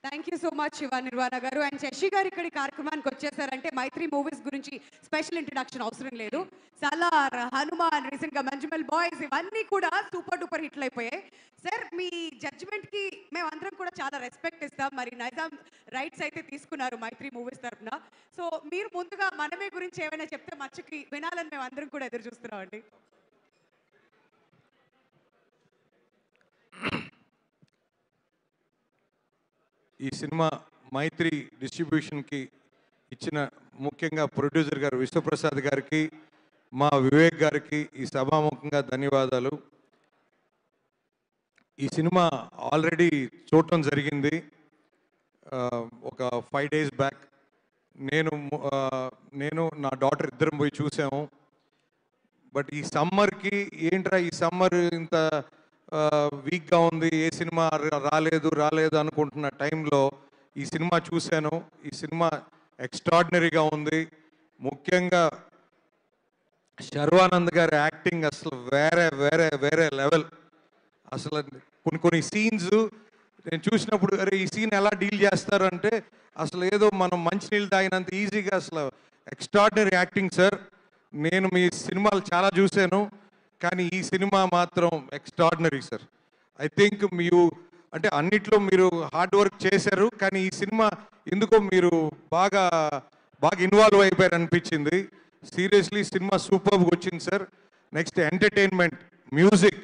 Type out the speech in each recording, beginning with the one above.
Thank you so much Shiva Nirvana గారు and Sashi గారు ఇక్కడ ఈ కార్యక్రమానికి వచ్చేసారంటే మైత్రి మూవీస్ గురించి స్పెషల్ ఇంట్రడక్షన్ అవసరం లేదు. సలార్, హనుమాన్, రీసెంట్ గా మంజుమల్ బాయ్స్ ఇవన్నీ కూడా సూపర్ డూపర్ హిట్లు అయిపోయాయి. సార్ మీ జడ్జిమెంట్ కి మేమందరం కూడా చాలా రెస్పెక్ట్ ఇస్తాం. మరి నైజాం రైట్స్ అయితే తీసుకున్నారు మైత్రి మూవీస్ తరఫున. సో మీరు ముందుగా మనమే గురించి ఏమైనా చెప్తే మచ్చకి వినాలని మేము అందరం కూడా ఎదురు చూస్తున్నాం అండి. ఈ సినిమా మైత్రి డిస్ట్రిబ్యూషన్కి ఇచ్చిన ముఖ్యంగా ప్రొడ్యూసర్ గారు విశ్వప్రసాద్ గారికి, మా వివేక్ గారికి ఈ సభాముఖంగా ధన్యవాదాలు. ఈ సినిమా ఆల్రెడీ చూడటం జరిగింది ఒక 5 days బ్యాక్. నేను నా డాటర్ ఇద్దరం పోయి చూసాము. బట్ ఈ సమ్మర్కి ఏంట్రా ఈ సమ్మర్ ఇంత వీక్గా ఉంది, ఏ సినిమా రాలేదు అనుకుంటున్న టైంలో ఈ సినిమా చూశాను. ఈ సినిమా ఎక్స్ట్రాడినరీగా ఉంది. ముఖ్యంగా శర్వానంద్ గారి యాక్టింగ్ అసలు వేరే లెవెల్. అసలు కొన్ని సీన్స్ నేను చూసినప్పుడు అరే ఈ సీన్ ఎలా డీల్ చేస్తారు అంటే అసలు ఏదో మనం మంచినీళ్ళు తాగినంత ఈజీగా అసలు ఎక్స్ట్రాడినరీ యాక్టింగ్ సార్. నేను మీ సినిమాలు చాలా చూశాను కానీ ఈ సినిమా మాత్రం ఎక్స్ట్రాడినరీ సార్. ఐ థింక్ మీరు అంటే అన్నిట్లో మీరు హార్డ్ వర్క్ చేశారు కానీ ఈ సినిమా ఎందుకో మీరు బాగా ఇన్వాల్వ్ అయిపోయారు అనిపించింది. సీరియస్లీ సినిమా సూపర్గా వచ్చింది సార్. Next entertainment, music.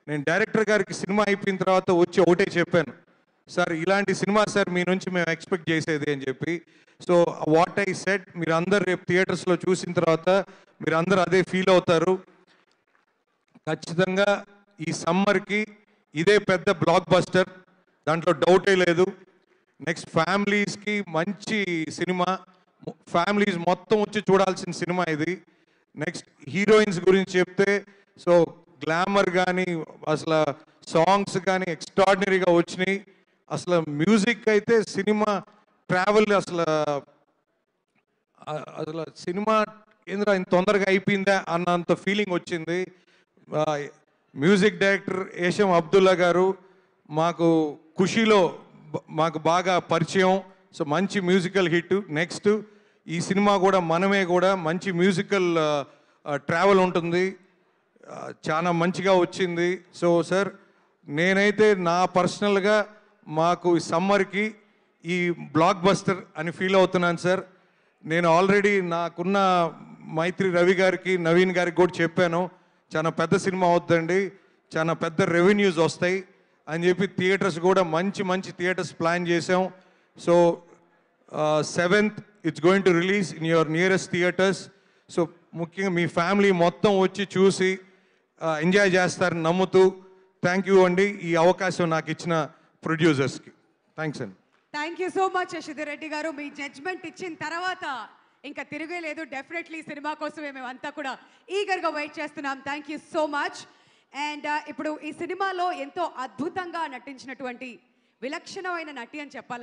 నేను డైరెక్టర్ గారికి సినిమా అయిపోయిన తర్వాత వచ్చి ఒకటే చెప్పాను, సార్ ఇలాంటి సినిమా సార్ మీ నుంచి మేము ఎక్స్పెక్ట్ చేసేది అని చెప్పి. సో వాట్ ఐ సెడ్ మీరు అందరు రేపు థియేటర్స్లో చూసిన తర్వాత మీరు అందరూ అదే ఫీల్ అవుతారు. ఖచ్చితంగా ఈ సమ్మర్కి ఇదే పెద్ద బ్లాక్ బస్టర్, దాంట్లో డౌటే లేదు. నెక్స్ట్ ఫ్యామిలీస్కి మంచి సినిమా, ఫ్యామిలీస్ మొత్తం వచ్చి చూడాల్సిన సినిమా ఇది. నెక్స్ట్ హీరోయిన్స్ గురించి చెప్తే సో గ్లామర్ కానీ అసలు సాంగ్స్ కానీ ఎక్స్ట్రాడినరీగా వచ్చినాయి. అసలు మ్యూజిక్ అయితే సినిమా ట్రావెల్ అసలు సినిమా ఏంద్రా ఇంత తొందరగా అయిపోయిందా అన్నంత ఫీలింగ్ వచ్చింది. మ్యూజిక్ డైరెక్టర్ ఏషం అబ్దుల్లా గారు మాకు ఖుషీలో మాకు బాగా పరిచయం. సో మంచి మ్యూజికల్ హిట్. నెక్స్ట్ ఈ సినిమా కూడా మనమే కూడా మంచి మ్యూజికల్ ట్రావెల్ ఉంటుంది, చాలా మంచిగా వచ్చింది. సో సార్ నేనైతే నా పర్సనల్గా మాకు ఈ సమ్మర్కి ఈ బ్లాక్ బస్టర్ అని ఫీల్ అవుతున్నాను సార్. నేను ఆల్రెడీ నాకున్న మైత్రి రవి గారికి, నవీన్ గారికి కూడా చెప్పాను, చాలా పెద్ద సినిమా అవుతుందండి, చాలా పెద్ద రెవెన్యూస్ వస్తాయి అని చెప్పి థియేటర్స్ కూడా మంచి థియేటర్స్ ప్లాన్ చేసాం. So 7th it's going to release in your nearest theatres. So ముఖ్యంగా మీ ఫ్యామిలీ మొత్తం వచ్చి చూసి ఎంజాయ్ చేస్తారని నమ్ముతూ థ్యాంక్ యూ అండి ఈ అవకాశం నాకు ఇచ్చిన ప్రొడ్యూసర్స్కి. థ్యాంక్స్ అండి. Thank you so much Sashidhar Reddy garu. మీ జడ్జ్మెంట్ ఇచ్చిన తర్వాత ఇంకా తిరగలేదు. డెఫినెట్లీ సినిమా కోసమే మేమంతా కూడా ఈగర్గా వెయిట్ చేస్తున్నాం. Thank you so much. And ఇప్పుడు ఈ సినిమాలో ఎంతో అద్భుతంగా నటించినటువంటి విలక్షణమైన నటి అని చెప్పాలి.